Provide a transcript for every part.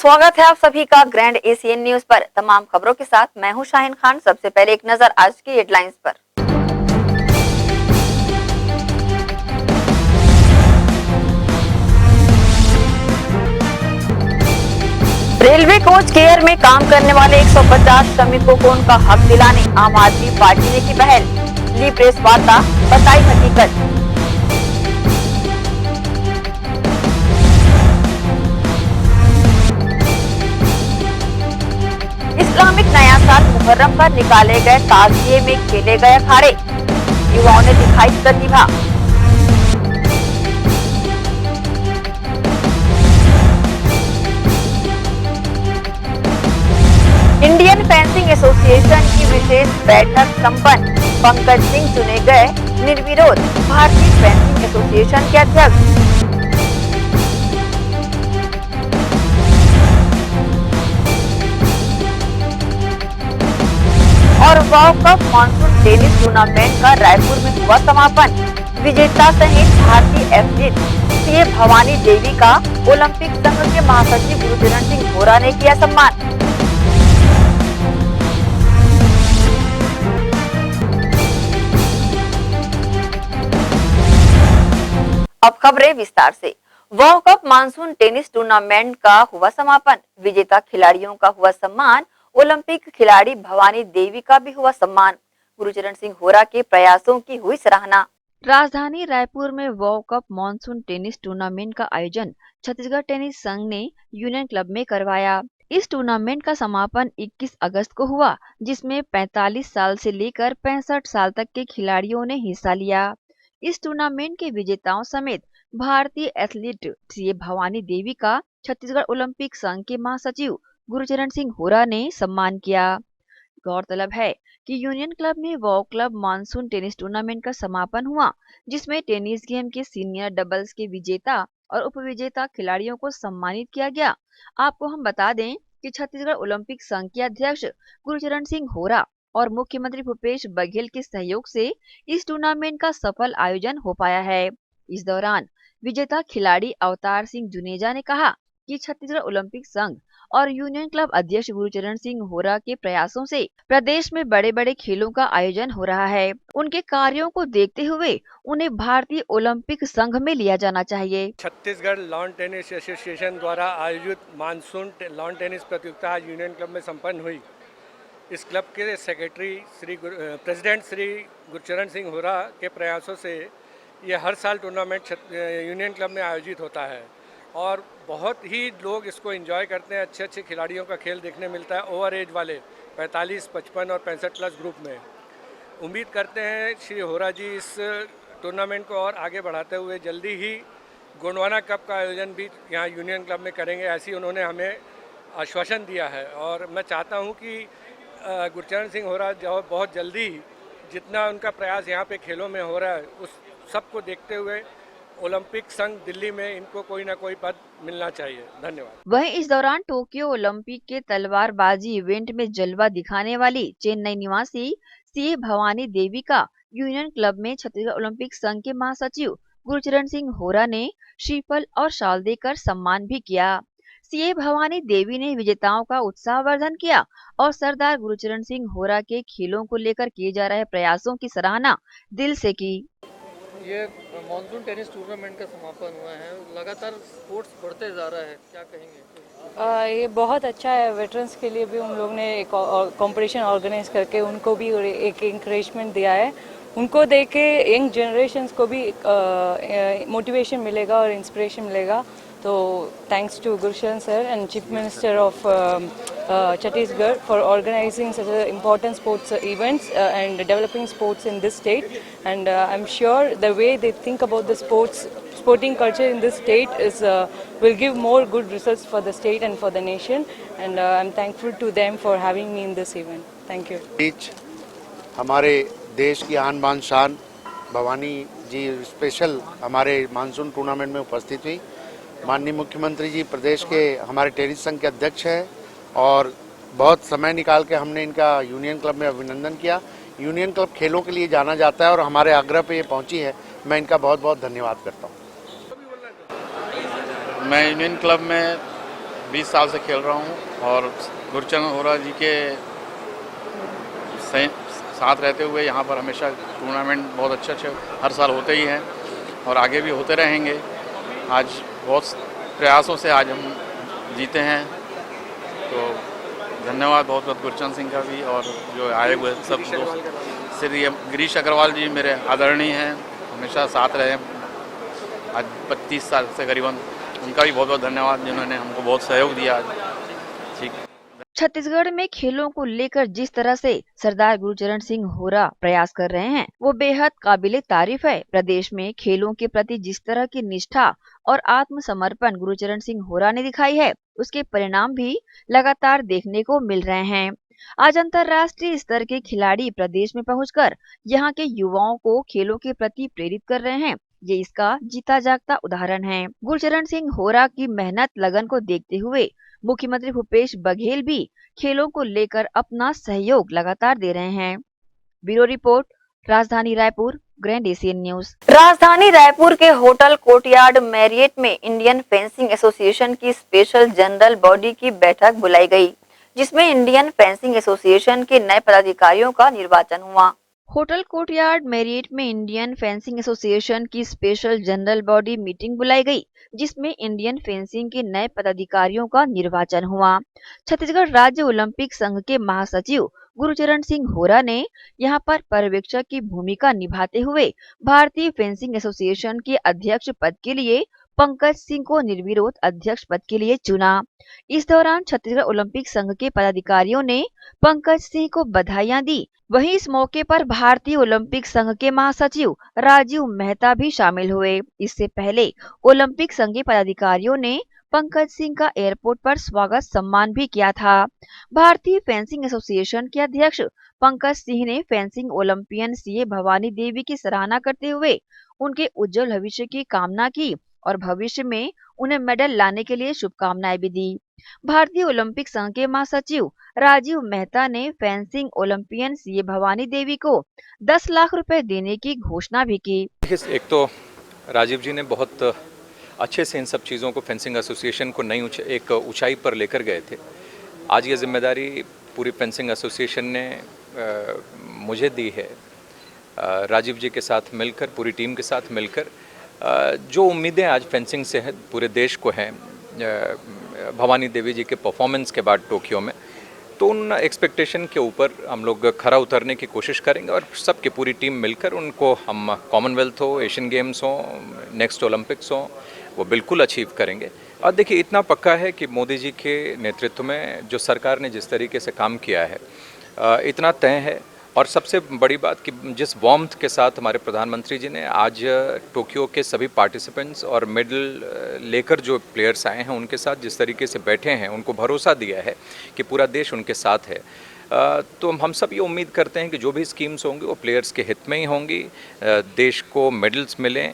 स्वागत है आप सभी का ग्रैंड एशियन न्यूज पर। तमाम खबरों के साथ मैं हूं शाहिन खान। सबसे पहले एक नजर आज की हेडलाइंस पर। रेलवे कोच केयर में काम करने वाले 150 श्रमिकों को उनका हक दिलाने आम आदमी पार्टी ने की पहल। ली प्रेस वार्ता, बताई हकीकत। इस्लामिक नया साल मुहर्रम पर निकाले गए ताजिए में खेले गए अखाड़े, युवाओं ने दिखाई प्रतिभा। इंडियन फेंसिंग एसोसिएशन की विशेष बैठक संपन्न, पंकज सिंह चुने गए निर्विरोध भारतीय फेंसिंग एसोसिएशन के अध्यक्ष। और world cup monsoon tennis tournament का रायपुर में हुआ समापन। विजेता सहित भारतीय एथलीट सीए भवानी देवी का ओलंपिक संघ के महासचिव गुरचरण सिंह होरा ने किया सम्मान। अब खबरें विस्तार से। World cup monsoon tennis tournament का हुआ समापन। विजेता खिलाड़ियों का हुआ सम्मान। ओलंपिक खिलाड़ी भवानी देवी का भी हुआ सम्मान। गुरचरण सिंह होरा के प्रयासों की हुई सराहना। राजधानी रायपुर में world cup monsoon tennis tournament का आयोजन छत्तीसगढ़ टेनिस संघ ने यूनियन क्लब में करवाया। इस टूर्नामेंट का समापन 21 अगस्त को हुआ, जिसमें 45 साल से लेकर 65 साल तक के खिलाड़ियों ने हिस्सा लिया। इस टूर्नामेंट के विजेताओं समेत भारतीय एथलीट सीए भवानी देवी का छत्तीसगढ़ ओलंपिक संघ के महासचिव गुरचरण सिंह होरा ने सम्मान किया। गौरतलब है कि यूनियन क्लब में world club monsoon tennis tournament का समापन हुआ, जिसमें टेनिस गेम के सीनियर डबल्स के विजेता और उपविजेता खिलाड़ियों को सम्मानित किया गया। आपको हम बता दें कि छत्तीसगढ़ ओलंपिक संघ के अध्यक्ष गुरचरण सिंह होरा और मुख्यमंत्री भूपेश बघेल के सहयोग से इस टूर्नामेंट का सफल आयोजन हो पाया है। इस दौरान विजेता खिलाड़ी अवतार सिंह जुनेजा ने कहा कि छत्तीसगढ़ ओलंपिक संघ और यूनियन क्लब अध्यक्ष गुरचरण सिंह होरा के प्रयासों से प्रदेश में बड़े बड़े खेलों का आयोजन हो रहा है। उनके कार्यों को देखते हुए उन्हें भारतीय ओलंपिक संघ में लिया जाना चाहिए। छत्तीसगढ़ लॉन टेनिस एसोसिएशन द्वारा आयोजित मानसून लॉन टेनिस प्रतियोगिता आज यूनियन क्लब में संपन्न हुई। इस क्लब के सेक्रेटरी प्रेसिडेंट श्री गुरचरण सिंह होरा के प्रयासों से ये हर साल टूर्नामेंट यूनियन क्लब में आयोजित होता है और बहुत ही लोग इसको एंजॉय करते हैं। अच्छे अच्छे खिलाड़ियों का खेल देखने मिलता है ओवर एज वाले 45, 55 और 65 प्लस ग्रुप में। उम्मीद करते हैं श्री होरा जी इस टूर्नामेंट को और आगे बढ़ाते हुए जल्दी ही गोंडवाना कप का आयोजन भी यहाँ यूनियन क्लब में करेंगे, ऐसी उन्होंने हमें आश्वासन दिया है। और मैं चाहता हूँ कि गुरचरण सिंह होरा जो बहुत जल्दी जितना उनका प्रयास यहाँ पे खेलों में हो रहा है उस सबको देखते हुए ओलंपिक संघ दिल्ली में इनको कोई ना कोई पद मिलना चाहिए। धन्यवाद। वहीं इस दौरान टोक्यो ओलंपिक के तलवारबाजी इवेंट में जलवा दिखाने वाली चेन्नई निवासी सीए भवानी देवी का यूनियन क्लब में छत्तीसगढ़ ओलंपिक संघ के महासचिव गुरचरण सिंह होरा ने श्रीफल और शाल देकर सम्मान भी किया। सीए भवानी देवी ने विजेताओं का उत्साहवर्धन किया और सरदार गुरचरण सिंह होरा के खेलों को लेकर किए जा रहे प्रयासों की सराहना दिल से की। ये मानसून टेनिस टूर्नामेंट का समापन हुआ है, लगातार स्पोर्ट्स बढ़ते जा रहा है, क्या कहेंगे? ये बहुत अच्छा है। वेटरन्स के लिए भी उन लोग ने एक कंपटीशन ऑर्गेनाइज करके उनको भी एक इंकरेजमेंट दिया है। उनको देख के यंग जनरेशन्स को भी मोटिवेशन मिलेगा और इंस्पिरेशन मिलेगा। तो thanks to Gurcharan sir and chief minister of Chhattisgarh for organizing such an important sports events and developing sports in this state. And I'm sure the way they think about the sporting culture in this state will give more good results for the state and for the nation. And I'm thankful to them for having me in this event. Thank you. बीच हमारे देश की आन बान शान भवानी जी special हमारे monsoon tournament में उपस्थित हुई। माननीय मुख्यमंत्री जी प्रदेश के हमारे टेनिस संघ के अध्यक्ष हैं और बहुत समय निकाल के हमने इनका यूनियन क्लब में अभिनंदन किया। यूनियन क्लब खेलों के लिए जाना जाता है और हमारे आग्रह पे ये पहुंची है। मैं इनका बहुत बहुत धन्यवाद करता हूं। मैं यूनियन क्लब में 20 साल से खेल रहा हूँ और गुरचरण होरा जी के साथ रहते हुए यहाँ पर हमेशा टूर्नामेंट बहुत अच्छे हर साल होते ही हैं और आगे भी होते रहेंगे। आज बहुत प्रयासों से आज हम जीते हैं, तो धन्यवाद बहुत बहुत गुरचरण सिंह का भी और जो आए हुए सब दोस्त। श्री गिरीश अग्रवाल जी मेरे आदरणीय हैं, हमेशा साथ रहे आज 25 साल से करीबन, उनका भी बहुत बहुत धन्यवाद जिन्होंने हमको बहुत सहयोग दिया आज। ठीक। छत्तीसगढ़ में खेलों को लेकर जिस तरह से सरदार गुरचरण सिंह होरा प्रयास कर रहे हैं वो बेहद काबिले तारीफ है। प्रदेश में खेलों के प्रति जिस तरह की निष्ठा और आत्मसमर्पण गुरचरण सिंह होरा ने दिखाई है उसके परिणाम भी लगातार देखने को मिल रहे हैं। आज अंतर्राष्ट्रीय स्तर के खिलाड़ी प्रदेश में पहुंचकर यहाँ के युवाओं को खेलों के प्रति प्रेरित कर रहे हैं, ये इसका जीता जागता उदाहरण है। गुरचरण सिंह होरा की मेहनत लगन को देखते हुए मुख्यमंत्री भूपेश बघेल भी खेलों को लेकर अपना सहयोग लगातार दे रहे हैं। ब्यूरो रिपोर्ट, राजधानी रायपुर, ग्रैंड एशियन न्यूज। राजधानी रायपुर के होटल कोर्टयार्ड मैरियट में इंडियन फेंसिंग एसोसिएशन की स्पेशल जनरल बॉडी की बैठक बुलाई गई, जिसमें इंडियन फेंसिंग एसोसिएशन के नए पदाधिकारियों का निर्वाचन हुआ। होटल कोर्टयार्ड मैरियट में इंडियन फेंसिंग एसोसिएशन की स्पेशल जनरल बॉडी मीटिंग बुलाई गई, जिसमें इंडियन फेंसिंग के नए पदाधिकारियों का निर्वाचन हुआ। छत्तीसगढ़ राज्य ओलंपिक संघ के महासचिव गुरचरण सिंह होरा ने यहां पर पर्यवेक्षक की भूमिका निभाते हुए भारतीय फेंसिंग एसोसिएशन के अध्यक्ष पद के लिए पंकज सिंह को निर्विरोध अध्यक्ष पद के लिए चुना। इस दौरान छत्तीसगढ़ ओलंपिक संघ के पदाधिकारियों ने पंकज सिंह को बधाइयां दी। वहीं इस मौके पर भारतीय ओलंपिक संघ के महासचिव राजीव मेहता भी शामिल हुए। इससे पहले ओलंपिक संघ के पदाधिकारियों ने पंकज सिंह का एयरपोर्ट पर स्वागत सम्मान भी किया था। भारतीय फेंसिंग एसोसिएशन के अध्यक्ष पंकज सिंह ने fencing Olympian CA Bhavani Devi की सराहना करते हुए उनके उज्जवल भविष्य की कामना की और भविष्य में उन्हें मेडल लाने के लिए शुभकामनाएं भी दी। भारतीय ओलंपिक संघ के महासचिव राजीव मेहता ने fencing Olympian CA Bhavani Devi को 10 लाख रुपए देने की घोषणा भी की। एक तो राजीव जी ने बहुत अच्छे से इन सब चीज़ों को फेंसिंग एसोसिएशन को नई एक ऊंचाई पर लेकर गए थे। आज ये जिम्मेदारी पूरी फेंसिंग एसोसिएशन ने मुझे दी है। राजीव जी के साथ मिलकर, पूरी टीम के साथ मिलकर जो उम्मीदें आज फेंसिंग से हैं पूरे देश को हैं, भवानी देवी जी के परफॉर्मेंस के बाद टोक्यो में, तो उन एक्सपेक्टेशन के ऊपर हम लोग खरा उतरने की कोशिश करेंगे और सबकी पूरी टीम मिलकर उनको हम कॉमनवेल्थ हो, एशियन गेम्स हो, नेक्स्ट ओलंपिक्स हो, वो बिल्कुल अचीव करेंगे। और देखिए इतना पक्का है कि मोदी जी के नेतृत्व में जो सरकार ने जिस तरीके से काम किया है इतना तय है। और सबसे बड़ी बात कि जिस वार्मथ के साथ हमारे प्रधानमंत्री जी ने आज टोक्यो के सभी पार्टिसिपेंट्स और मेडल लेकर जो प्लेयर्स आए हैं उनके साथ जिस तरीके से बैठे हैं, उनको भरोसा दिया है कि पूरा देश उनके साथ है, तो हम सब ये उम्मीद करते हैं कि जो भी स्कीम्स होंगी वो प्लेयर्स के हित में ही होंगी, देश को मेडल्स मिलें,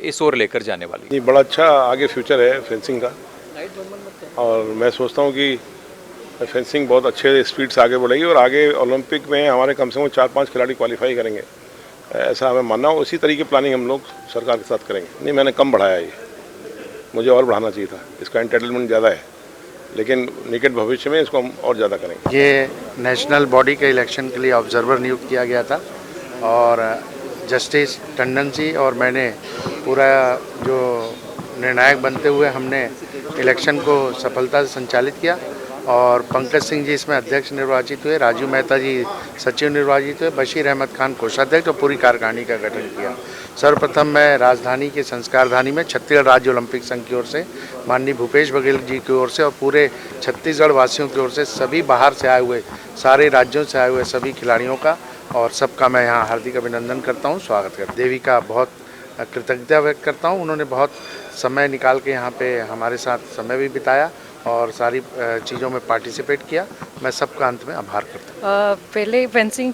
इस ओर लेकर जाने वाली। बड़ा अच्छा आगे फ्यूचर है फेंसिंग का और मैं सोचता हूँ कि फेंसिंग बहुत अच्छे स्पीड से आगे बढ़ेगी और आगे ओलंपिक में हमारे कम से कम 4-5 खिलाड़ी क्वालिफाई करेंगे, ऐसा हमें मानना। उसी तरीके प्लानिंग हम लोग सरकार के साथ करेंगे। नहीं, मैंने कम बढ़ाया, ये मुझे और बढ़ाना चाहिए था, इसका एंटरटेनमेंट ज़्यादा है, लेकिन निकट भविष्य में इसको हम और ज़्यादा करेंगे। ये नेशनल बॉडी के इलेक्शन के लिए ऑब्जर्वर नियुक्त किया गया था और जस्टिस टंडन जी और मैंने पूरा जो निर्णायक बनते हुए हमने इलेक्शन को सफलता से संचालित किया और पंकज सिंह जी इसमें अध्यक्ष निर्वाचित हुए, राजीव मेहता जी सचिव निर्वाचित हुए, बशीर अहमद खान कोषाध्यक्ष और पूरी कार्यकारिणी का गठन किया। सर्वप्रथम मैं राजधानी के संस्कारधानी में छत्तीसगढ़ राज्य ओलंपिक संघ की ओर से माननीय भूपेश बघेल जी की ओर से और पूरे छत्तीसगढ़ वासियों की ओर से सभी बाहर से आए हुए, सारे राज्यों से आए हुए सभी खिलाड़ियों का और सबका मैं यहाँ हार्दिक अभिनंदन करता हूँ, स्वागत करता हूँ। देवी का बहुत कृतज्ञता व्यक्त करता हूँ, उन्होंने बहुत समय निकाल के यहाँ पे हमारे साथ समय भी बिताया और सारी चीज़ों में पार्टिसिपेट किया। मैं सबका अंत में आभार करता हूँ। पहले फेंसिंग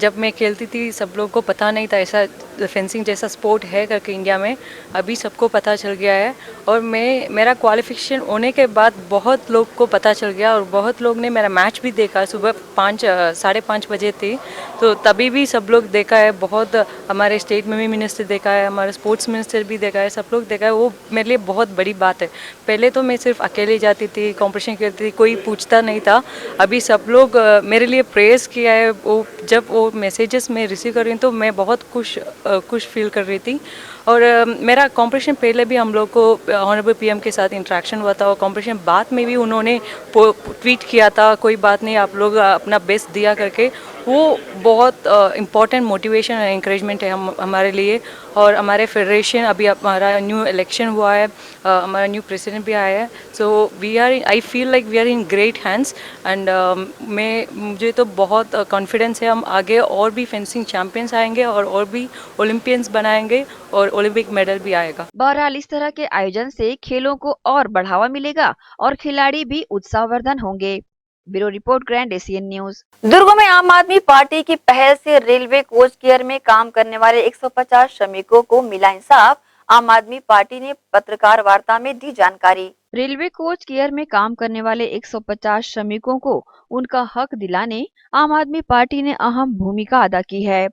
जब मैं खेलती थी सब लोगों को पता नहीं था ऐसा फेंसिंग जैसा स्पोर्ट है करके इंडिया में। अभी सबको पता चल गया है और मेरा क्वालिफिकेशन होने के बाद बहुत लोग को पता चल गया और बहुत लोग ने मेरा मैच भी देखा। सुबह 5:30 बजे थी तो तभी भी सब लोग देखा है। बहुत हमारे स्टेट में भी मिनिस्टर देखा है, हमारे स्पोर्ट्स मिनिस्टर भी देखा है, सब लोग देखा है। वो मेरे लिए बहुत बड़ी बात है। पहले तो मैं सिर्फ अकेले जाती थी, कॉम्पिटिशन खेलती थी, कोई पूछता नहीं था। अभी सब लोग मेरे लिए प्रेज़ किया है। वो जब वो मैसेजेस मैं रिसीव कर रही हूँ तो मैं बहुत खुश फील कर रही थी। और मेरा कंपटीशन पहले भी हम लोग को ऑनरेबल पीएम के साथ इंटरेक्शन हुआ था और कंपटीशन बाद में भी उन्होंने ट्वीट किया था, कोई बात नहीं आप लोग अपना बेस्ट दिया करके। वो बहुत इम्पॉर्टेंट मोटिवेशन और इंकरेजमेंट है हमारे लिए। और हमारे फेडरेशन अभी हमारा न्यू इलेक्शन हुआ है, हमारा न्यू प्रेसिडेंट भी आया है। So I feel like we are in great hands एंड मुझे तो बहुत कॉन्फिडेंस है हम आगे और भी फेंसिंग चैंपियंस आएंगे और भी ओलंपियंस बनाएंगे और ओलंपिक मेडल भी आएगा। बहरहाल इस तरह के आयोजन से खेलों को और बढ़ावा मिलेगा और खिलाड़ी भी उत्साहवर्धन होंगे। Bureau report, grand Asian news. Durg में आम आदमी पार्टी की पहल से रेलवे कोच केयर में काम करने वाले 150 श्रमिकों को मिला इंसाफ। आम आदमी पार्टी ने पत्रकार वार्ता में दी जानकारी। रेलवे कोच केयर में काम करने वाले 150 श्रमिकों को उनका हक दिलाने आम आदमी पार्टी ने अहम भूमिका अदा की है,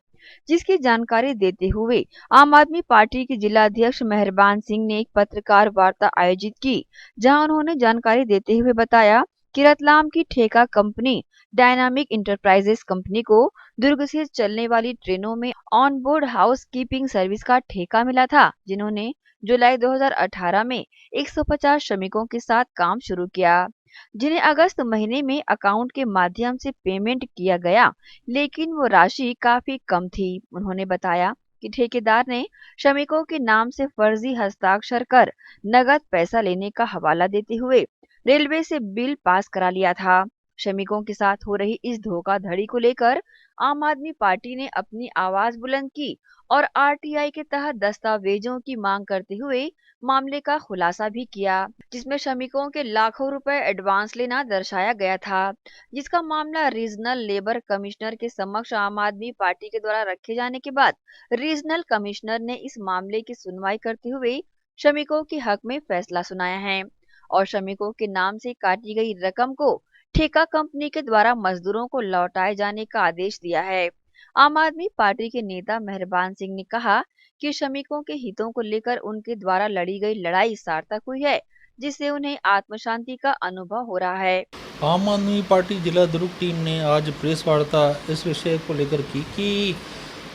जिसकी जानकारी देते हुए आम आदमी पार्टी के जिला अध्यक्ष मेहरबान सिंह ने एक पत्रकार वार्ता आयोजित की, जहां उन्होंने जानकारी देते हुए बताया कि रतलाम की ठेका कंपनी डायनामिक इंटरप्राइजेस कंपनी को दुर्ग से चलने वाली ट्रेनों में on board house keeping service का ठेका मिला था, जिन्होंने जुलाई 2018 में 150 श्रमिकों के साथ काम शुरू किया, जिन्हें अगस्त महीने में अकाउंट के माध्यम से पेमेंट किया गया, लेकिन वो राशि काफी कम थी। उन्होंने बताया कि ठेकेदार ने श्रमिकों के नाम से फर्जी हस्ताक्षर कर नगद पैसा लेने का हवाला देते हुए रेलवे से बिल पास करा लिया था। श्रमिकों के साथ हो रही इस धोखाधड़ी को लेकर आम आदमी पार्टी ने अपनी आवाज बुलंद की और आरटीआई के तहत दस्तावेजों की मांग करते हुए मामले का खुलासा भी किया, जिसमें श्रमिकों के लाखों रुपए एडवांस लेना दर्शाया गया था, जिसका मामला रीजनल लेबर कमिश्नर के समक्ष आम आदमी पार्टी के द्वारा रखे जाने के बाद रीजनल कमिश्नर ने इस मामले की सुनवाई करते हुए श्रमिकों के हक में फैसला सुनाया है और श्रमिकों के नाम से काटी गई रकम को ठेका कंपनी के द्वारा मजदूरों को लौटाए जाने का आदेश दिया है। आम आदमी पार्टी के नेता मेहरबान सिंह ने कहा कि श्रमिकों के हितों को लेकर उनके द्वारा लड़ी गई लड़ाई सार्थक हुई है, जिससे उन्हें आत्मशांति का अनुभव हो रहा है। आम आदमी पार्टी जिला दुर्ग टीम ने आज प्रेस वार्ता इस विषय को लेकर की कि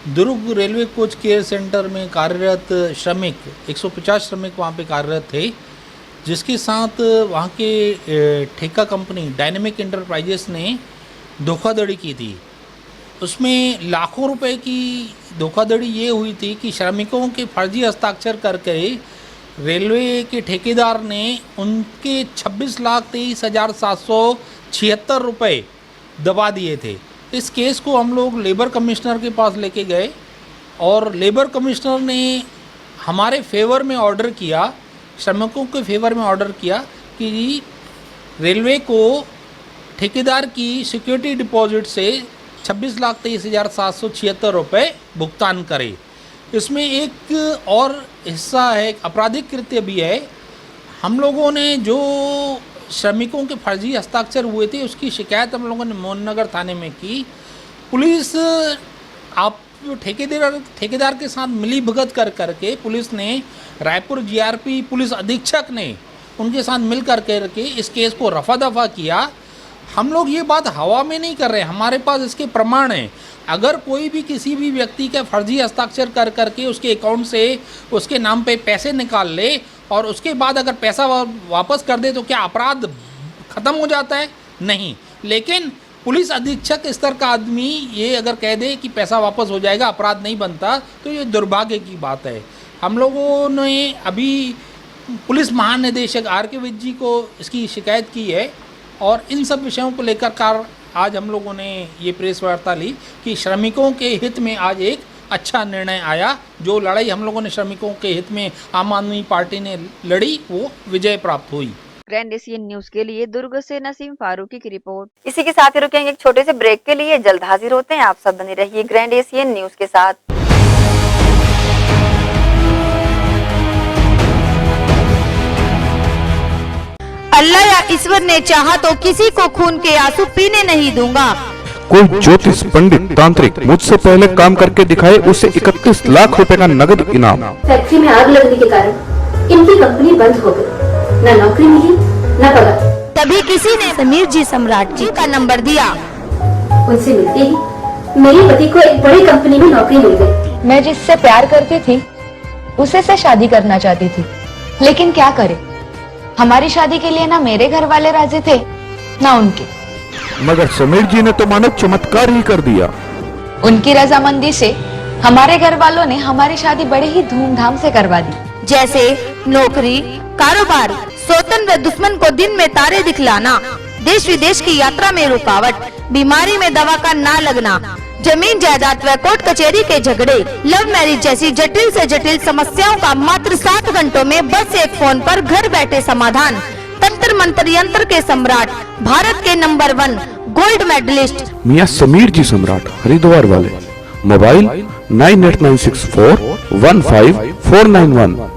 दुर्ग रेलवे कोच केयर सेंटर में कार्यरत श्रमिक 150 श्रमिक वहाँ पे कार्यरत थे, जिसके साथ वहाँ के ठेका कंपनी डायनामिक इंटरप्राइजेस ने धोखाधड़ी की थी। उसमें लाखों रुपए की धोखाधड़ी ये हुई थी कि श्रमिकों के फर्जी हस्ताक्षर करके रेलवे के ठेकेदार ने उनके 26,23,776 रुपये दबा दिए थे। इस केस को हम लोग लेबर कमिश्नर के पास लेके गए और लेबर कमिश्नर ने हमारे फेवर में ऑर्डर किया, श्रमिकों के फेवर में ऑर्डर किया कि रेलवे को ठेकेदार की सिक्योरिटी डिपॉजिट से 26,23,776 रुपये भुगतान करे। इसमें एक और हिस्सा है, एक आपराधिक कृत्य भी है। हम लोगों ने जो श्रमिकों के फर्जी हस्ताक्षर हुए थे उसकी शिकायत हम लोगों ने मोहननगर थाने में की। पुलिस आप ठेकेदार के साथ मिली भगत करके पुलिस ने रायपुर जीआरपी पुलिस अधीक्षक ने उनके साथ मिल करके इस केस को रफा दफा किया। हम लोग ये बात हवा में नहीं कर रहे, हमारे पास इसके प्रमाण हैं। अगर कोई भी किसी भी व्यक्ति का फर्जी हस्ताक्षर करके उसके अकाउंट से उसके नाम पे पैसे निकाल ले और उसके बाद अगर पैसा वापस कर दे तो क्या अपराध ख़त्म हो जाता है? नहीं। लेकिन पुलिस अधीक्षक स्तर का आदमी ये अगर कह दे कि पैसा वापस हो जाएगा, अपराध नहीं बनता, तो ये दुर्भाग्य की बात है। हम लोगों ने अभी पुलिस महानिदेशक आर.के. विज जी को इसकी शिकायत की है और इन सब विषयों को लेकर आज हम लोगों ने ये प्रेस वार्ता ली कि श्रमिकों के हित में आज एक अच्छा निर्णय आया। जो लड़ाई हम लोगों ने श्रमिकों के हित में आम आदमी पार्टी ने लड़ी वो विजय प्राप्त हुई। ग्रैंड एशियन न्यूज के लिए दुर्ग से नसीम फारूकी की रिपोर्ट। इसी के साथ ही रुकेंगे एक छोटे से ब्रेक के लिए, जल्द हाजिर होते हैं। आप सब बने रहिए ग्रैंड एशियन न्यूज के साथ। अल्लाह या ईश्वर ने चाहा तो किसी को खून के आंसू पीने नहीं दूंगा। कोई ज्योतिष पंडित तांत्रिक मुझसे पहले काम करके दिखाए, उसे 31 लाख रुपए का नगद इनाम। फैक्ट्री में आग लगने के कारण इनकी कंपनी बंद हो गई, न नौकरी मिली न पगार। तभी किसी ने समीर जी सम्राट जी का नंबर दिया। उनसे मिलते ही मेरे पति को एक बड़ी कंपनी में नौकरी मिल गई। मैं जिससे प्यार करती थी उसे से शादी करना चाहती थी, लेकिन क्या करे, हमारी शादी के लिए ना मेरे घर वाले राजी थे ना उनके। मगर समीर जी ने तो मानो चमत्कार ही कर दिया। उनकी रजामंदी से हमारे घर वालों ने हमारी शादी बड़े ही धूमधाम से करवा दी। जैसे नौकरी, कारोबार, सौतन व दुश्मन को दिन में तारे दिखलाना, देश विदेश की यात्रा में रुकावट, बीमारी में दवा का ना लगना, जमीन जायदाद व कोर्ट कचहरी के झगड़े, लव मैरिज जैसी जटिल से जटिल समस्याओं का मात्र 7 घंटों में बस एक फोन पर घर बैठे समाधान। तंत्र मंत्र यंत्र के सम्राट, भारत के नंबर 1 गोल्ड मेडलिस्ट मियां समीर जी सम्राट, हरिद्वार वाले। मोबाइल 9896415491।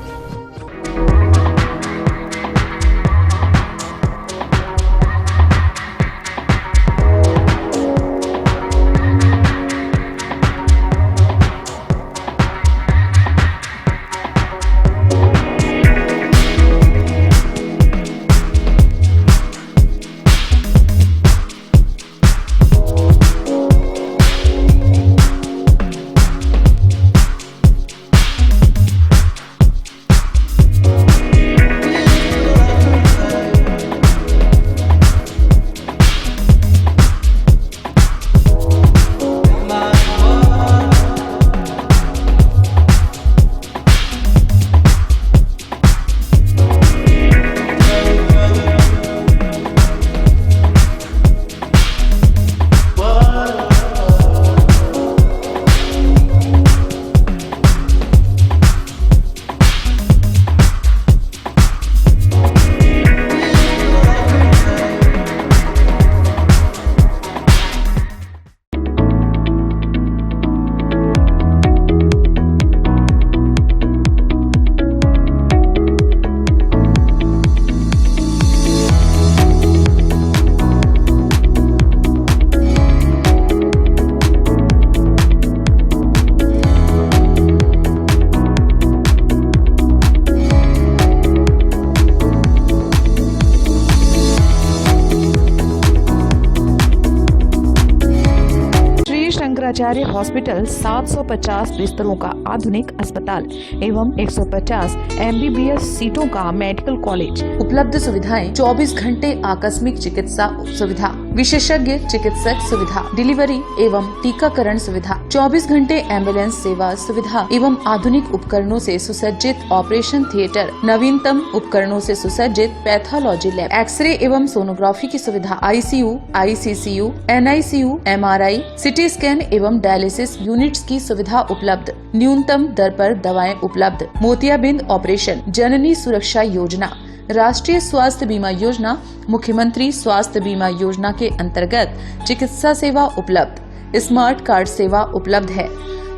शंकराचार्य हॉस्पिटल 750 बिस्तरों का आधुनिक अस्पताल एवं 150 MBBS सीटों का मेडिकल कॉलेज। उपलब्ध सुविधाएं 24 घंटे आकस्मिक चिकित्सा सुविधा, विशेषज्ञ चिकित्सक सुविधा, डिलीवरी एवं टीकाकरण सुविधा, 24 घंटे एम्बुलेंस सेवा सुविधा एवं आधुनिक उपकरणों से सुसज्जित ऑपरेशन थिएटर, नवीनतम उपकरणों से सुसज्जित पैथोलॉजी लैब, एक्सरे एवं सोनोग्राफी की सुविधा, ICU, ICCU, NICU, MRI, CT scan एवं डायलिसिस यूनिट्स की सुविधा उपलब्ध। न्यूनतम दर पर दवाएं उपलब्ध। मोतियाबिंद ऑपरेशन, जननी सुरक्षा योजना, राष्ट्रीय स्वास्थ्य बीमा योजना, मुख्यमंत्री स्वास्थ्य बीमा योजना के अंतर्गत चिकित्सा सेवा उपलब्ध। स्मार्ट कार्ड सेवा उपलब्ध है।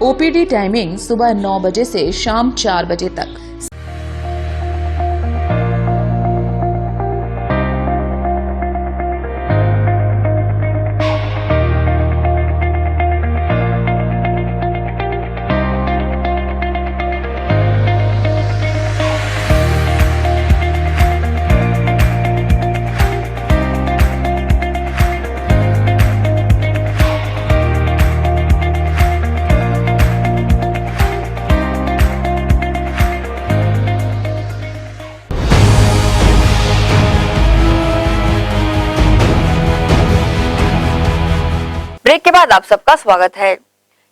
OPD टाइमिंग सुबह 9 बजे से शाम 4 बजे तक। ब्रेक के बाद आप सबका स्वागत है।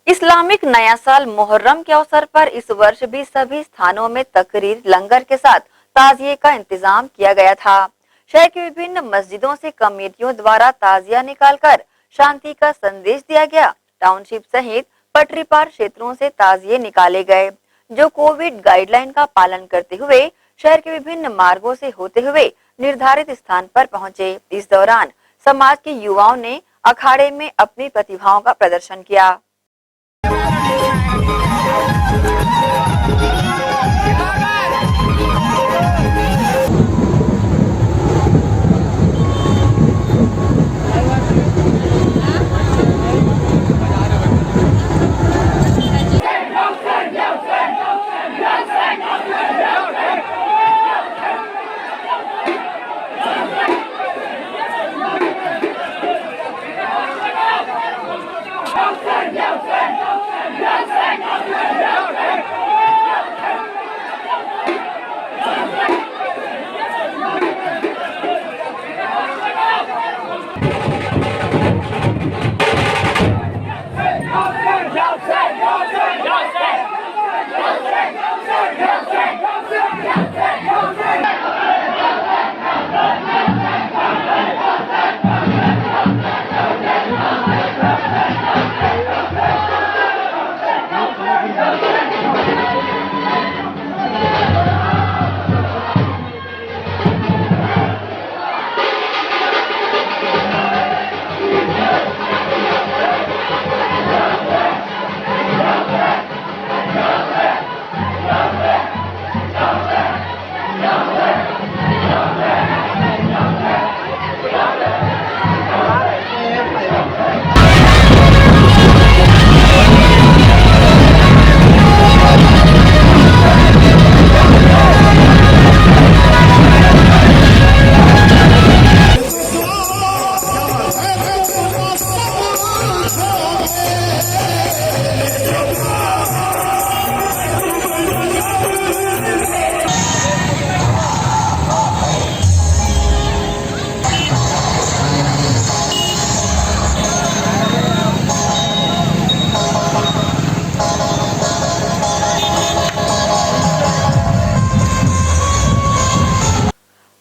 इस्लामिक नया साल मुहर्रम के अवसर पर इस वर्ष भी सभी स्थानों में तकरीर, लंगर के साथ ताजिए का इंतजाम किया गया था। शहर की विभिन्न मस्जिदों से कमेटियों द्वारा ताजिया निकालकर शांति का संदेश दिया गया। टाउनशिप सहित पटरी पार क्षेत्रों से ताजिए निकाले गए, जो कोविड गाइडलाइन का पालन करते हुए शहर के विभिन्न मार्गों से होते हुए निर्धारित स्थान पर पहुंचे। इस दौरान समाज के युवाओं ने अखाड़े में अपनी प्रतिभाओं का प्रदर्शन किया।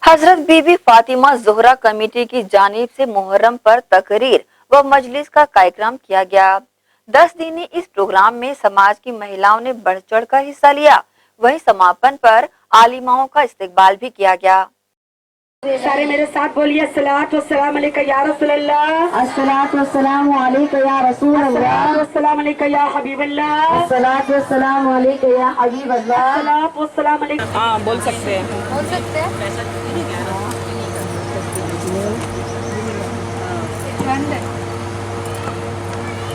हजरत बीबी फातिमा जोहरा कमेटी की जानिब से मुहर्रम पर तकरीर व मजलिस का कार्यक्रम किया गया। 10 दिनी इस प्रोग्राम में समाज की महिलाओं ने बढ़ चढ़ कर हिस्सा लिया। वहीं समापन पर आलिमाओं का इस्तकबाल भी किया गया। सारे मेरे साथ बोलिए अस्सलातु वस्सलाम अलैका या रसूल अल्लाह, अस्सलातु वस्सलाम अलैका या रसूल अल्लाह, अस्सलातु वस्सलाम अलैका या हबीब अल्लाह, अस्सलातु वस्सलाम अलैका या हबीब अल्लाह, अस्सलातु वस्सलाम अलैका। हाँ बोल सकते हैं, बोल सकते हैं।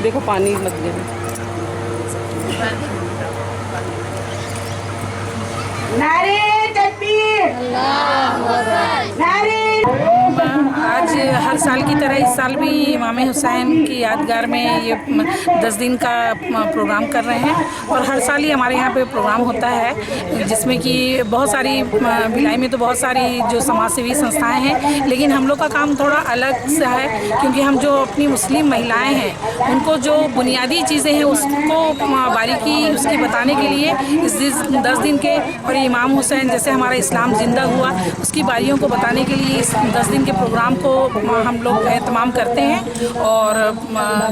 देखो पानी मत देना। नारे तकबीर, नारे। आज हर साल की तरह इस साल भी इमाम हुसैन की यादगार में ये 10 दिन का प्रोग्राम कर रहे हैं और हर साल ही हमारे यहाँ पे प्रोग्राम होता है जिसमें कि बहुत सारी भिलाई में तो बहुत सारी जो समाज सेवी संस्थाएं हैं, लेकिन हम लोग का काम थोड़ा अलग सा है क्योंकि हम जो अपनी मुस्लिम महिलाएं हैं उनको जो बुनियादी चीज़ें हैं उसको बारीकी उसकी बताने के लिए इस 10 दिन के और इमाम हुसैन जैसे हमारा इस्लाम जिंदा हुआ उसकी बारियों को बताने के लिए इस 10 दिन के प्रोग्राम को हम लोग एहतमाम करते हैं और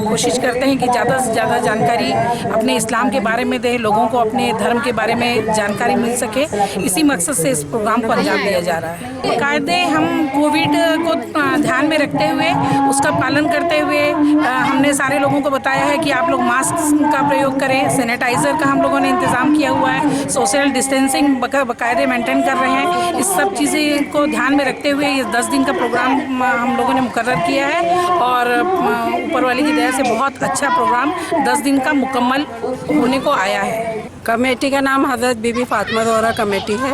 कोशिश करते हैं कि ज़्यादा से ज़्यादा जानकारी अपने इस्लाम के बारे में दे, लोगों को अपने धर्म के बारे में जानकारी मिल सके। इसी मकसद से इस प्रोग्राम को अंजाम दिया जा रहा है। बाकायदे हम कोविड को ध्यान में रखते हुए उसका पालन करते हुए हमने सारे लोगों को बताया है कि आप लोग मास्क का प्रयोग करें, सैनिटाइज़र का हम लोगों ने इंतज़ाम किया हुआ है, सोशल डिस्टेंसिंग बाकायदे मेंटेन कर रहे हैं। इस सब चीज़ें को ध्यान में रखते हुए ये 10 दिन का प्रोग्राम हम लोगों ने मुकर्रर किया है और ऊपर वाले की दया से बहुत अच्छा प्रोग्राम 10 दिन का मुकम्मल होने को आया है। कमेटी का नाम हज़रत बीबी फातिमा जोहरा कमेटी है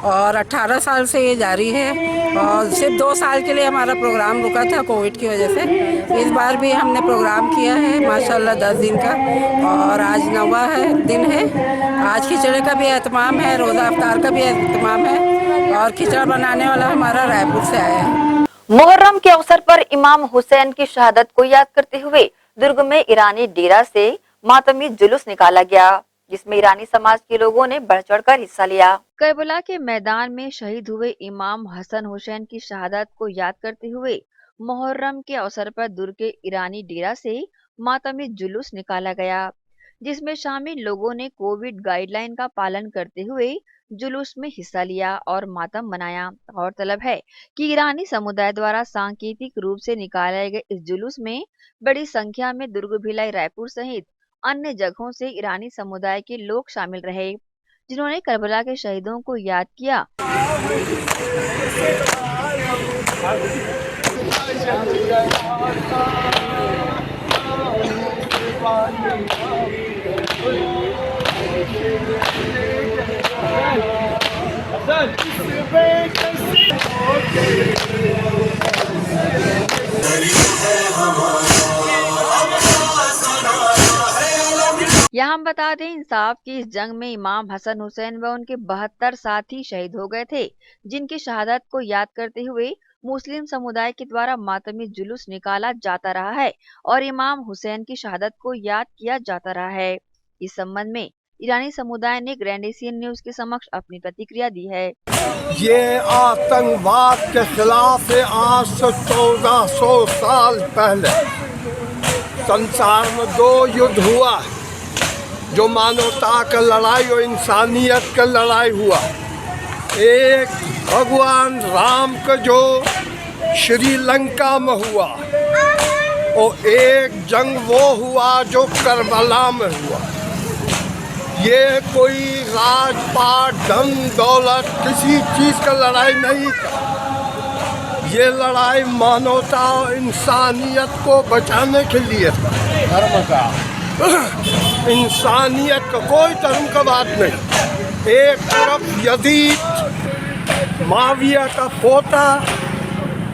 और 18 साल से ये जारी है और सिर्फ 2 साल के लिए हमारा प्रोग्राम रुका था कोविड की वजह से। इस बार भी हमने प्रोग्राम किया है माशाल्लाह 10 दिन का और आज 9वां दिन है। आज खिचड़े का भी एहतमाम है, रोज़ा अफ्तार का भी एहतमाम है और खिचड़ा बनाने वाला हमारा रायपुर से आया है। मुहर्रम के अवसर पर इमाम हुसैन की शहादत को याद करते हुए दुर्ग में ईरानी डेरा से मातमी जुलूस निकाला गया, जिसमें ईरानी समाज के लोगों ने बढ़ चढ़कर हिस्सा लिया। करबला के मैदान में शहीद हुए इमाम हसन हुसैन की शहादत को याद करते हुए मुहर्रम के अवसर पर दुर्ग के ईरानी डेरा से मातमी जुलूस निकाला गया। जिसमें शामिल लोगों ने कोविड गाइडलाइन का पालन करते हुए जुलूस में हिस्सा लिया और मातम मनाया। गौरतलब है कि ईरानी समुदाय द्वारा सांकेतिक रूप से निकाले गए इस जुलूस में बड़ी संख्या में दुर्ग, भिलाई, रायपुर सहित अन्य जगहों से ईरानी समुदाय के लोग शामिल रहे, जिन्होंने करबला के शहीदों को याद किया। यहाँ हम बता दें, इंसाफ की इस जंग में इमाम हसन हुसैन व उनके 72 साथी शहीद हो गए थे, जिनकी शहादत को याद करते हुए मुस्लिम समुदाय के द्वारा मातमी जुलूस निकाला जाता रहा है और इमाम हुसैन की शहादत को याद किया जाता रहा है। इस संबंध में ईरानी समुदाय ने ग्रैंड एशियन न्यूज के समक्ष अपनी प्रतिक्रिया दी है। ये आतंकवाद के खिलाफ आज से 1400 साल पहले संसार में 2 युद्ध हुआ, जो मानवता का लड़ाई और इंसानियत का लड़ाई हुआ। एक भगवान राम का जो श्रीलंका में हुआ और एक जंग वो हुआ जो करबला में हुआ। ये कोई राजपाट, धन दौलत, किसी चीज़ का लड़ाई नहीं था। ये लड़ाई मानवता और इंसानियत को बचाने के लिए था। धर्म का, इंसानियत का, कोई धर्म का बात नहीं। एक तरफ यजीद माविया का पोता,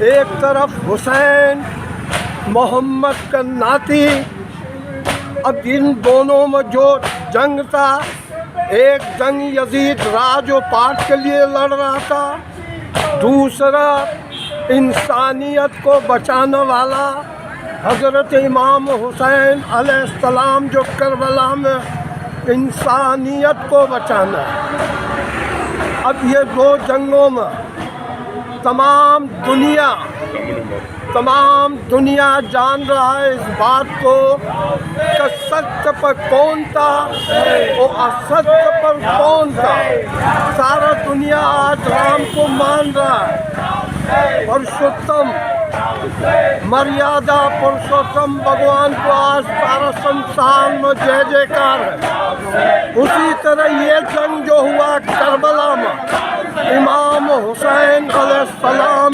एक तरफ हुसैन मोहम्मद का नाती। अब इन दोनों में जो जंग था, एक जंग यजीद राज और पाट के लिए लड़ रहा था, दूसरा इंसानियत को बचाने वाला हज़रत इमाम हुसैन अलैहिस्सलाम जो करबला में इंसानियत को बचाना। अब ये 2 जंगों में तमाम दुनिया जान रहा है इस बात को कि सत्य पर कौन था और असत्य पर कौन था। सारा दुनिया आज राम को मान रहा है। पुरुषोत्तम, मर्यादा पुरुषोत्तम भगवान को आज सारा संसार में जय जयकार है। उसी तरह ये जंग जो हुआ करबला में, इमाम हुसैन अलैहिस्सलाम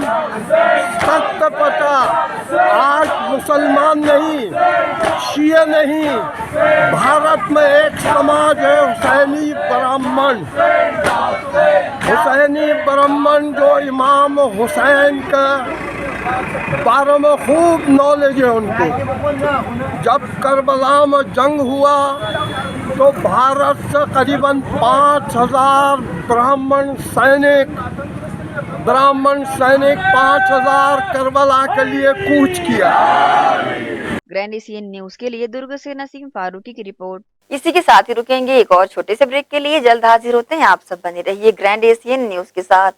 सत्य पता। आज मुसलमान नहीं, शिया नहीं, भारत में एक समाज है हुसैनी ब्राह्मण। हुसैनी ब्राह्मण जो इमाम हुसैन का बारे में खूब नॉलेज है उनको। जब करबला में जंग हुआ तो भारत से करीबन 5000 ब्राह्मण सैनिक 5000 करबला के लिए कूच किया। ग्रैंड एशियन न्यूज के लिए दुर्ग से नसीम फारूकी की रिपोर्ट। इसी के साथ ही रुकेंगे एक और छोटे से ब्रेक के लिए। जल्द हाजिर होते हैं, आप सब बने रहिए ग्रैंड एशियन न्यूज के साथ।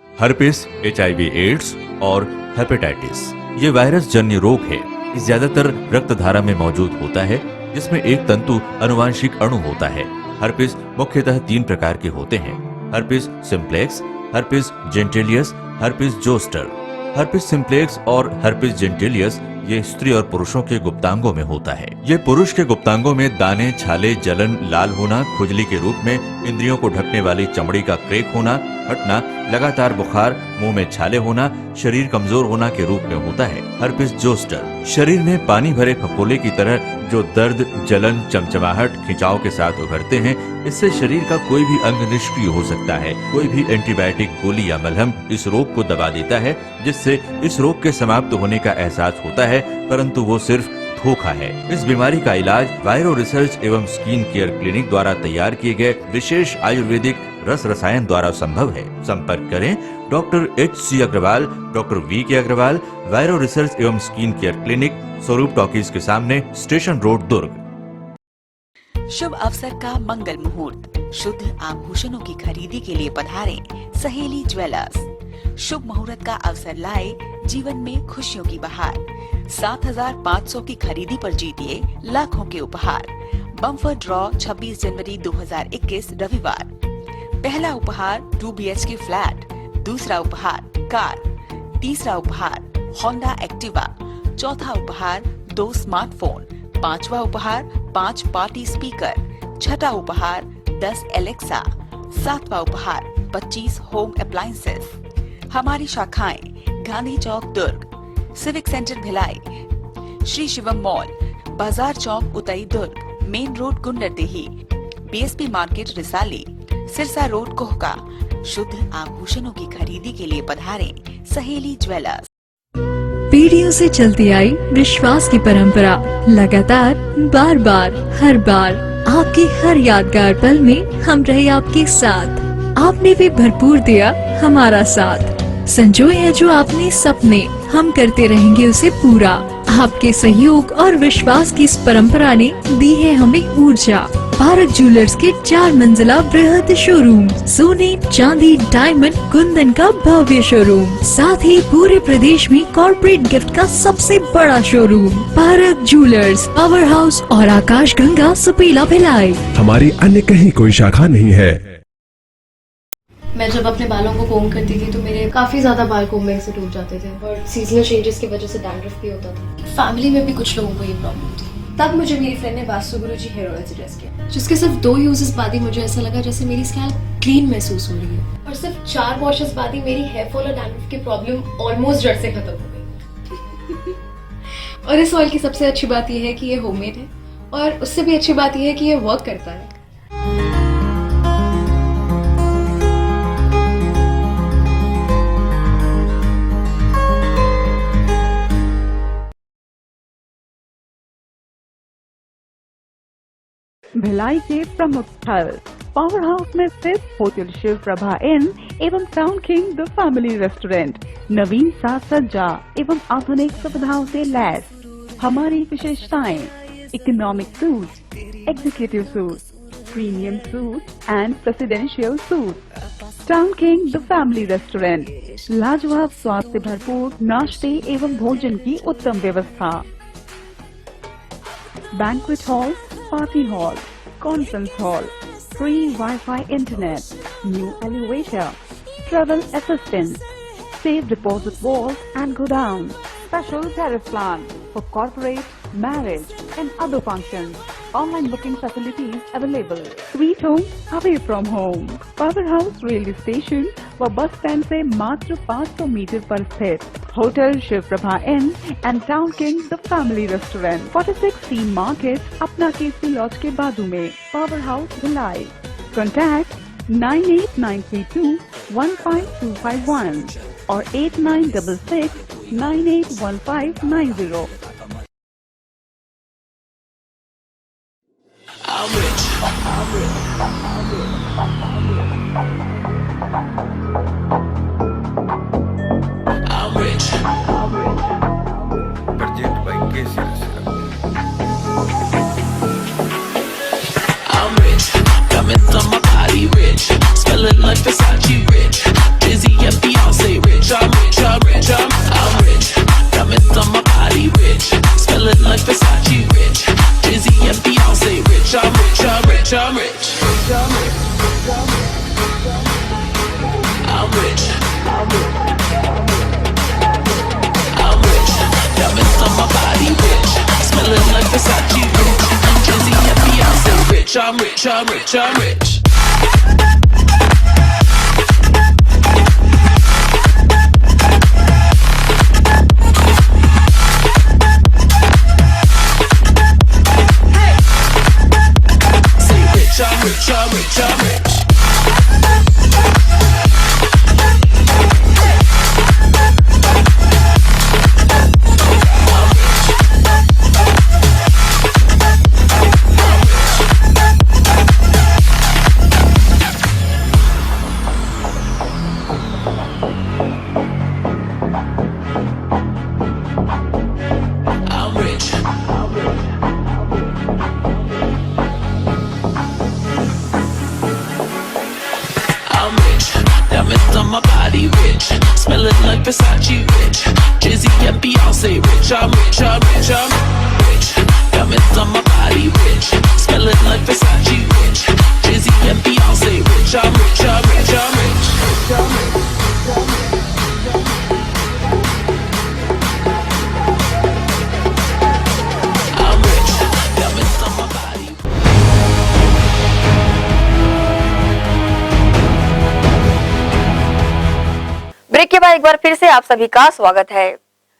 हर्पिस, HIV एड्स और हेपेटाइटिस ये वायरस जन्य रोग है। ज्यादातर रक्त धारा में मौजूद होता है, जिसमें एक तंतु अनुवांशिक अणु होता है। हर्पिस मुख्यतः 3 प्रकार के होते हैं: herpes simplex, herpes genitalis, herpes zoster. Herpes simplex और हर्पिस जेंटिलियस ये स्त्री और पुरुषों के गुप्तांगों में होता है। ये पुरुष के गुप्तांगों में दाने, छाले, जलन, लाल होना, खुजली के रूप में, इंद्रियों को ढकने वाली चमड़ी का क्रेक होना, फटना, लगातार बुखार, मुंह में छाले होना, शरीर कमजोर होना के रूप में होता है। हर्पिस जोस्टर शरीर में पानी भरे फफोले की तरह जो दर्द, जलन, चमचमाहट, खिंचाव के साथ उभरते हैं। इससे शरीर का कोई भी अंग निष्क्रिय हो सकता है। कोई भी एंटीबायोटिक, गोली या मलहम इस रोग को दबा देता है, जिससे इस रोग के समाप्त होने का एहसास होता है, परंतु वो सिर्फ धोखा है। इस बीमारी का इलाज वायरो रिसर्च एवं स्किन केयर क्लिनिक द्वारा तैयार किए गए विशेष आयुर्वेदिक रस रसायन द्वारा संभव है। संपर्क करें doctor HC Agarwal, doctor VK Agarwal, viro research एवं skin care clinic, Swaroop talkies के सामने, स्टेशन रोड, दुर्ग। शुभ अवसर का मंगल मुहूर्त, शुद्ध आभूषणों की खरीदी के लिए पधारें सहेली ज्वेलर्स। शुभ मुहूर्त का अवसर लाए जीवन में खुशियों की बहार। 7,500 की खरीदी पर जीतिए लाखों के उपहार। बम्पर ड्रॉ 26 जनवरी 2021 रविवार। पहला उपहार 2 BHK फ्लैट, दूसरा उपहार कार, तीसरा उपहार होंडा एक्टिवा, चौथा उपहार 2 स्मार्टफोन, पांचवा उपहार 5 पार्टी स्पीकर, छठा उपहार 10 एलेक्सा, सातवां उपहार 25 होम अप्लायंसेस। हमारी शाखाएं Gandhi Chowk Durg, civic centre Bhilai, Shri Shivam mall, Bazaar Chowk Utai Durg, main road Gunderdehi, BSP market Risali, Sirsa road Kohka. शुद्ध आभूषणों की खरीदी के लिए पधारें सहेली ज्वेलर्स। पीढ़ियों से चलती आई विश्वास की परंपरा, लगातार बार बार हर बार आपके हर यादगार पल में हम रहे आपके साथ। आपने भी भरपूर दिया हमारा साथ। संजोए हैं जो आपने सपने, हम करते रहेंगे उसे पूरा। आपके सहयोग और विश्वास की इस परंपरा ने दी है हमें ऊर्जा। भारत ज्वेलर्स के 4 मंजिला बृहद शोरूम, सोने चांदी डायमंड कुंदन का भव्य शोरूम, साथ ही पूरे प्रदेश में कॉर्पोरेट गिफ्ट का सबसे बड़ा showroom. Bharat jewellers, power house और आकाश गंगा सुपेला भिलाई। हमारी अन्य कहीं कोई शाखा नहीं है। मैं जब अपने बालों को कोम करती थी तो मेरे काफी ज्यादा बाल कोम्बिंग से टूट जाते थे और सीजनल चेंजेस की वजह से डैंड्रफ भी होता था। फैमिली में भी कुछ लोगों को ये प्रॉब्लम थी। तब मुझे मेरी फ्रेंड ने वास्तु गुरुजी हेयर ऑयल सजेस्ट किया, जिसके सिर्फ 2 यूजेस बाद ही मुझे ऐसा लगा जैसे मेरी स्कैल्प क्लीन महसूस हो रही है और सिर्फ 4 वॉशेस बाद ही मेरी हेयर फॉल और डैंड्रफ की प्रॉब्लम ऑलमोस्ट जड़ से खत्म हो गई। और इस ऑयल की सबसे अच्छी बात यह है कि ये होममेड है और उससे भी अच्छी बात यह है कि ये वर्क करता है। भिलाई के प्रमुख स्थल पावर हाउस में स्थित होटल शिव प्रभा इन एवं town king the family restaurant नवीन साज सज्जा एवं आधुनिक सुविधाओं से लैस। हमारी विशेषताएं economic suite, executive suite, premium suite and presidential suite. Town king the family restaurant, लाजवाब स्वाद से भरपूर नाश्ते एवं भोजन की उत्तम व्यवस्था। Banquet hall, party hall, conference hall, free Wi-Fi internet, new elevator, travel assistance, safe deposit vault and godown, special tariff plan for corporate, marriage and other functions. Online booking facilities available. Sweet home away from home. Power House railway station व bus stand से मात्र 500 metre पर स्थित hotel Shiv Prabha inn and town king the family restaurant, 46 C market, अपना KC laws के बाजू में। Power house Bhilai. Contact 98932 15251 और 8966 981590। I'm rich. Present by KC Restaurant. I'm rich. Diamonds on my body rich. Smelling like Versace rich. Dizzy and Beyonce rich. I'm rich. I'm rich. Diamonds on my body rich. Smelling like Versace rich. Dizzy and Beyonce rich. I'm rich. I'm rich. I'm rich. Diamonds on my body rich. Smelling like Versace rich. Dizzy and Beyonce rich. I'm rich. I'm rich. I'm rich. I'm rich, I'm rich, I'm rich. like Versace rich. Jay-Z and Beyonce rich. I'm rich, I'm rich, I'm rich. Diamonds on my body rich. Smelling like Versace rich. Jay-Z and Beyonce rich. I'm rich, I'm rich, I'm rich. I'm rich. Break के बाद एक बार फिर से आप सभी का स्वागत है।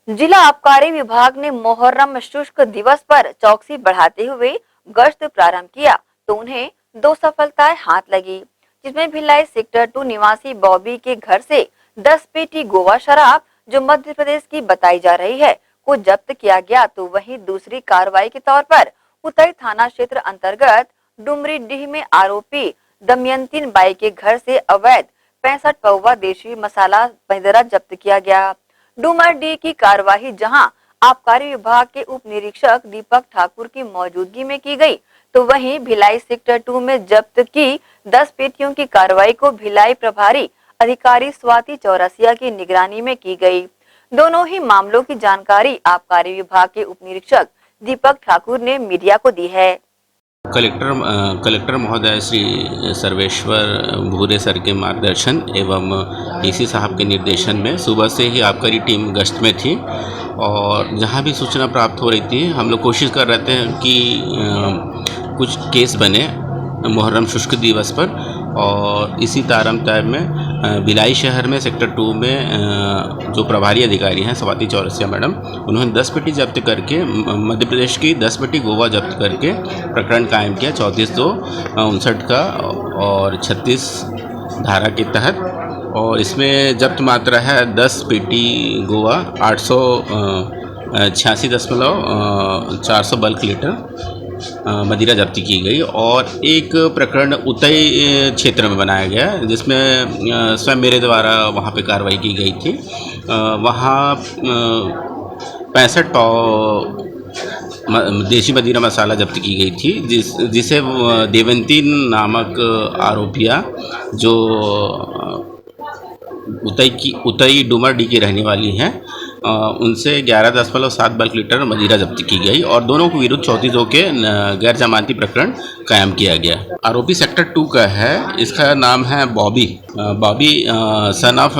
जिला आबकारी विभाग ने मोहर्रम शुष्क दिवस पर चौकसी बढ़ाते हुए गश्त प्रारंभ किया तो उन्हें 2 सफलताएं हाथ लगी, जिसमें भिलाई सेक्टर 2 निवासी बॉबी के घर से 10 पेटी गोवा शराब जो मध्य प्रदेश की बताई जा रही है को जब्त किया गया, तो वहीं दूसरी कार्रवाई के तौर पर उतई थाना क्षेत्र अंतर्गत डुमरीडीह में आरोपी दमयंतीन बाई के घर से अवैध 65 पौवा देशी मसाला मदिरा जब्त किया गया। डुमरडीह की कार्यवाही जहां आबकारी विभाग के उप निरीक्षक दीपक ठाकुर की मौजूदगी में की गई, तो वहीं भिलाई सेक्टर 2 में जब्त की 10 पेटियों की कार्रवाई को भिलाई प्रभारी अधिकारी स्वाति चौरसिया की निगरानी में की गई। दोनों ही मामलों की जानकारी आबकारी विभाग के उप निरीक्षक दीपक ठाकुर ने मीडिया को दी है। कलेक्टर महोदय श्री सर्वेश्वर भूरे सर के मार्गदर्शन एवं डीसी साहब के निर्देशन में सुबह से ही आबकारी टीम गश्त में थी और जहां भी सूचना प्राप्त हो रही थी हम लोग कोशिश कर रहे थे कि कुछ केस बने मुहर्रम शुष्क दिवस पर, और इसी तारमताब में भिलाई शहर में सेक्टर 2 में जो प्रभारी अधिकारी हैं स्वाति चौरसिया मैडम, उन्होंने 10 पेटी जब्त करके मध्य प्रदेश की 10 पेटी गोवा जब्त करके प्रकरण कायम किया 34/2/59 का और 36 धारा के तहत। और इसमें जब्त मात्रा है 10 पेटी गोवा, 886.400 बल्क लीटर मदिरा जब्ती की गई और एक प्रकरण उतई क्षेत्र में बनाया गया जिसमें स्वयं मेरे द्वारा वहाँ पे कार्रवाई की गई थी। वहाँ 65 पाव देशी मदिरा मसाला जब्त की गई थी, जिसे देवंतीन नामक आरोपिया जो उतई डुमरडी की रहने वाली हैं, उनसे 11.7 बल्क लीटर मदिरा जब्त की गई और दोनों को विरुद्ध 34 के गैर जमानती प्रकरण कायम किया गया। आरोपी सेक्टर 2 का है, इसका नाम है Bobby son of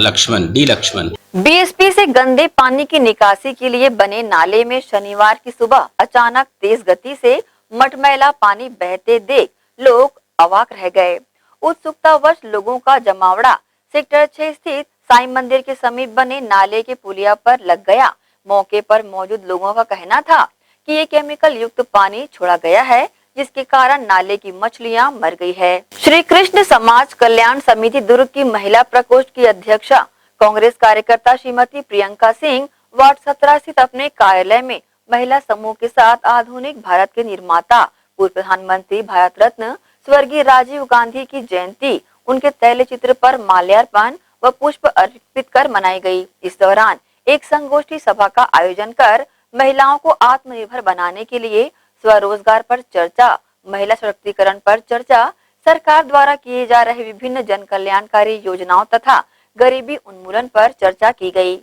Lakshman. BSP से गंदे पानी की निकासी के लिए बने नाले में शनिवार की सुबह अचानक तेज गति से मटमैला पानी बहते देख लोग अवाक रह गए। उत्सुकतावश लोगों का जमावड़ा सेक्टर 6 स्थित साईं मंदिर के समीप बने नाले के पुलिया पर लग गया। मौके पर मौजूद लोगों का कहना था कि ये केमिकल युक्त पानी छोड़ा गया है, जिसके कारण नाले की मछलियां मर गई है। श्री कृष्ण समाज कल्याण समिति दुर्ग की महिला प्रकोष्ठ की अध्यक्षा कांग्रेस कार्यकर्ता श्रीमती प्रियंका सिंह वार्ड 17 स्थित अपने कार्यालय में महिला समूह के साथ आधुनिक भारत के निर्माता पूर्व प्रधानमंत्री भारत रत्न स्वर्गीय राजीव गांधी की जयंती उनके तैल चित्र पर माल्यार्पण व पुष्प अर्पित कर मनाई गई। इस दौरान एक संगोष्ठी सभा का आयोजन कर महिलाओं को आत्मनिर्भर बनाने के लिए स्वरोजगार पर चर्चा, महिला सशक्तिकरण पर चर्चा, सरकार द्वारा किए जा रहे विभिन्न जन कल्याणकारी योजनाओं तथा गरीबी उन्मूलन पर चर्चा की गई।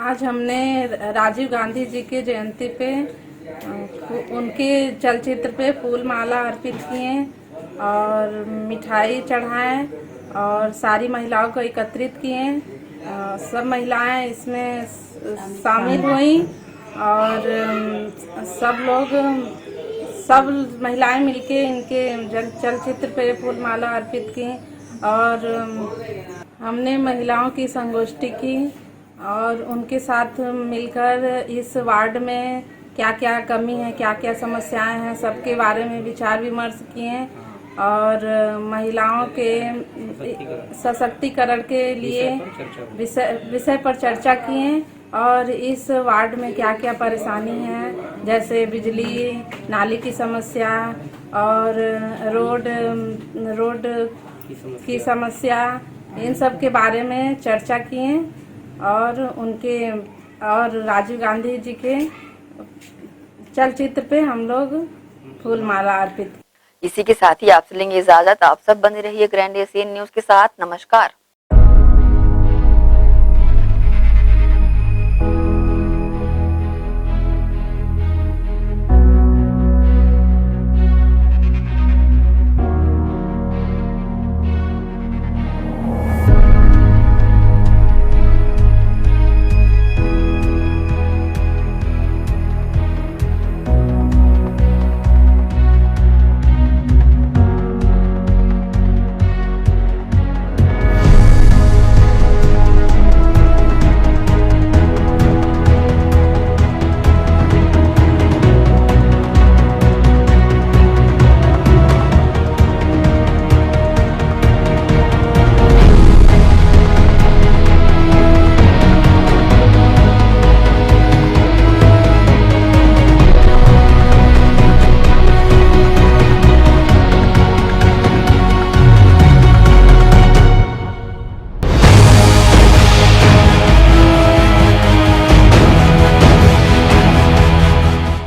आज हमने राजीव गांधी जी की जयंती पे उनके चलचित्र पे फूल माला अर्पित किए और मिठाई चढ़ाएं और सारी महिलाओं को एकत्रित किए। सब महिलाएं इसमें शामिल हुई और सब महिलाएं मिलके इनके चलचित्र पे फूल माला अर्पित की और हमने महिलाओं की संगोष्ठी की और उनके साथ मिलकर इस वार्ड में क्या क्या कमी है, क्या क्या समस्याएं हैं, सबके बारे में विचार विमर्श किए और महिलाओं के सशक्तिकरण के लिए विषय पर चर्चा किए और इस वार्ड में क्या क्या परेशानी है, जैसे बिजली, नाली की समस्या और रोड की समस्या, इन सब के बारे में चर्चा किए और राजीव गांधी जी के चलचित्र पे हम लोग फूल माला अर्पित। इसी के साथ ही आपसे लेंगे इजाजत। आप सब बने रहिए ग्रैंड एशियन न्यूज के साथ। नमस्कार।